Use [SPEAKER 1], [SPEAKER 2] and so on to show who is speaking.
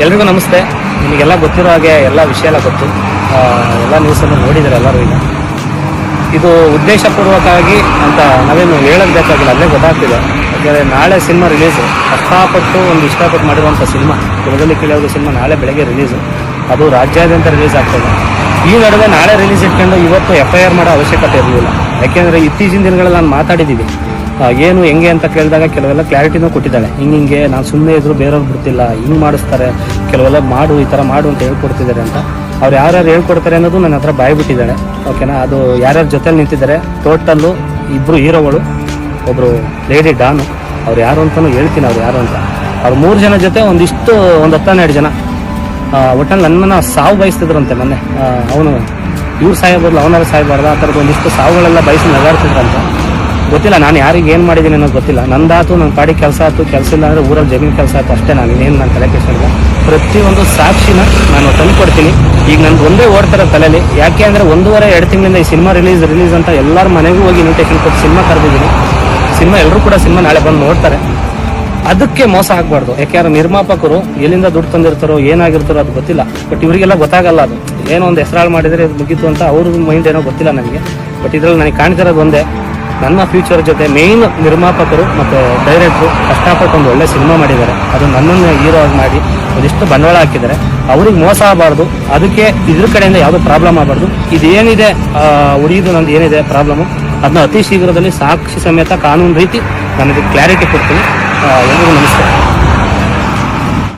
[SPEAKER 1] ಎಲ್ರಿಗೂ ನಮಸ್ತೆ. ನಿಮಗೆಲ್ಲ ಗೊತ್ತಿರೋ ಹಾಗೆ ಎಲ್ಲ ವಿಷಯ ಎಲ್ಲ ಗೊತ್ತು, ಎಲ್ಲ ನ್ಯೂಸನ್ನು ನೋಡಿದ್ದಾರೆ ಎಲ್ಲರೂ. ಈಗ ಇದು ಉದ್ದೇಶಪೂರ್ವಕವಾಗಿ ಅಂತ ನಾವೇನು ಹೇಳೋದು ಬೇಕಾಗಿಲ್ಲ, ಅಲ್ಲೇ ಗೊತ್ತಾಗ್ತಿದೆ. ಯಾಕೆಂದರೆ ನಾಳೆ ಸಿನಿಮಾ ರಿಲೀಸು, ಇಷ್ಟಪಟ್ಟು ಮಾಡಿರುವಂಥ ಸಿನಿಮಾ ಕುಲದಲ್ಲಿ ಕೇಳೋದು ಸಿನಿಮಾ ನಾಳೆ ಬೆಳಗ್ಗೆ ರಿಲೀಸು. ಅದು ರಾಜ್ಯಾದ್ಯಂತ ರಿಲೀಸ್ ಆಗ್ತದೆ. ಈ ನಡುವೆ ನಾಳೆ ರಿಲೀಸ್ ಇಟ್ಕೊಂಡು ಇವತ್ತು FIR ಮಾಡೋ ಅವಶ್ಯಕತೆ ಇರಲಿಲ್ಲ. ಯಾಕೆಂದರೆ ಇತ್ತೀಚಿನ ದಿನಗಳಲ್ಲಿ ನಾನು ಮಾತಾಡಿದ್ದೀವಿ, ಏನು ಹೆಂಗೆ ಅಂತ ಕೇಳಿದಾಗ ಕೆಲವೆಲ್ಲ ಕ್ಲಾರಿಟಿನೂ ಕೊಟ್ಟಿದ್ದಾಳೆ. ಹಿಂಗೆ ನಾನು ಸುಮ್ಮನೆ ಇದ್ರು ಬೇರೆಯವ್ರು ಬಿಡ್ತಿಲ್ಲ, ಹಿಂಗೆ ಮಾಡಿಸ್ತಾರೆ, ಕೆಲವೆಲ್ಲ ಮಾಡು, ಈ ಥರ ಮಾಡು ಅಂತ ಹೇಳ್ಕೊಡ್ತಿದ್ದಾರೆ ಅಂತ. ಅವ್ರು ಯಾರ್ಯಾರು ಹೇಳ್ಕೊಡ್ತಾರೆ ಅನ್ನೋದು ನನ್ನ ಹತ್ರ ಬಾಯ್ಬಿಟ್ಟಿದ್ದಾಳೆ. ಓಕೆನಾ, ಅದು ಯಾರ್ಯಾರ ಜೊತೆಲಿ ನಿಂತಿದ್ದಾರೆ ಟೋಟಲ್ಲು 2 ಹೀರೋಗಳು, ಒಬ್ಬರು ಲೇಡಿ ಡಾನು, ಅವ್ರು ಯಾರು ಅಂತಲೂ ಹೇಳ್ತೀನಿ, ಅವ್ರು ಯಾರು ಅಂತ. ಅವ್ರು 3 ಜನ ಜೊತೆ ಒಂದು 10-12 ಜನ ಒಟ್ಟಲ್ಲಿ ನನ್ನನ್ನು ಸಾವು ಬಯಸ್ತಿದ್ರಂತೆ. ಮೊನ್ನೆ ಅವನು ಇವ್ರು ಸಾಯಬಾರ್ದು, ಅವನಾರು ಸಾಯಬಾರ್ದು, ಆ ಥರದ್ದು ಒಂದಿಷ್ಟು ಸಾವುಗಳೆಲ್ಲ ಬಯಸಿ ನಗಾಡ್ತಿದ್ರಂತ. ಗೊತ್ತಿಲ್ಲ ನಾನು ಯಾರಿಗೆ ಏನು ಮಾಡಿದ್ದೀನಿ ಅನ್ನೋದು ಗೊತ್ತಿಲ್ಲ. ನಂದಾತು ನನ್ನ ಪಾಡಿ ಕೆಲಸ ಆಯ್ತು, ಕೆಲಸ ಇಲ್ಲ ಅಂದರೆ ಊರಲ್ಲಿ ಜಮೀನು ಕೆಲಸ ಆಯ್ತು ಅಷ್ಟೇ. ನಾನು ಇನ್ನೇನು ನಾನು ತಲೆ ಕೆಡಿಸಿಲ್ಲ. ಪ್ರತಿಯೊಂದು ಸಾಕ್ಷಿನ ನಾನು ತಂದು ಕೊಡ್ತೀನಿ. ಈಗ ನಂದು ಒಂದೇ ಓಡ್ತಾರೆ ತಲೆಯಲ್ಲಿ. ಯಾಕೆ ಅಂದರೆ 1.5-2 ತಿಂಗಳಿಂದ ಈ ಸಿನಿಮಾ ರಿಲೀಸ್ ಅಂತ ಎಲ್ಲರ ಮನೆಗೂ ಹೋಗಿ ಇನ್ವಿಟೇಷನ್ ಕೊಟ್ಟು ಸಿನಿಮಾ ಕರೆದಿದ್ದೀನಿ. ಎಲ್ಲರೂ ಕೂಡ ಸಿನಿಮಾ ನಾಳೆ ಬಂದು ನೋಡ್ತಾರೆ. ಅದಕ್ಕೆ ಮೋಸ ಆಗಬಾರ್ದು. ಯಾಕೆಂದ್ರೆ ನಿರ್ಮಾಪಕರು ಎಲ್ಲಿಂದ ದುಡ್ಡು ತಂದಿರ್ತಾರೋ ಏನಾಗಿರ್ತಾರೋ ಅದು ಗೊತ್ತಿಲ್ಲ. ಬಟ್ ಇವರಿಗೆಲ್ಲ ಗೊತ್ತಾಗಲ್ಲ. ಅದು ಏನೋ ಒಂದು ಹೆಸರಾಳು ಮಾಡಿದರೆ ಇದು ಮುಗೀತು ಅಂತ ಅವ್ರ ಮೈಂಡ್ ಏನೋ ಗೊತ್ತಿಲ್ಲ ನನಗೆ. ಬಟ್ ಇದರಲ್ಲಿ ನನಗೆ ಕಾಣ್ತಿರೋದು ಒಂದೇ, ನನ್ನ ಫ್ಯೂಚರ್ ಜೊತೆ ಮೇಯ್ನ್ ನಿರ್ಮಾಪಕರು ಮತ್ತು ಡೈರೆಕ್ಟ್ರು ಕಷ್ಟಪಟ್ಟು ಒಂದು ಒಳ್ಳೆ ಸಿನಿಮಾ ಮಾಡಿದ್ದಾರೆ. ಅದು ನನ್ನನ್ನು ಹೀರೋ ಆಗಿ ಮಾಡಿ ಒಂದಿಷ್ಟು ಬಂಡವಾಳ ಹಾಕಿದ್ದಾರೆ. ಅವ್ರಿಗೆ ಮೋಸ ಆಗಬಾರ್ದು. ಅದಕ್ಕೆ ಇದ್ರ ಕಡೆಯಿಂದ ಯಾವುದೋ ಪ್ರಾಬ್ಲಮ್ ಆಗಬಾರ್ದು. ಇದೇನಿದೆ ಉಳಿಯೋದು ನಂದು ಏನಿದೆ ಪ್ರಾಬ್ಲಮ್ಮು, ಅದನ್ನ ಅತಿ ಶೀಘ್ರದಲ್ಲಿ ಸಾಕ್ಷಿ ಸಮೇತ ಕಾನೂನು ರೀತಿ ನನಗೆ ಕ್ಲಾರಿಟಿ ಕೊಡ್ತೀನಿ. ಎಲ್ಲರಿಗೂ ನಮಸ್ಕಾರ.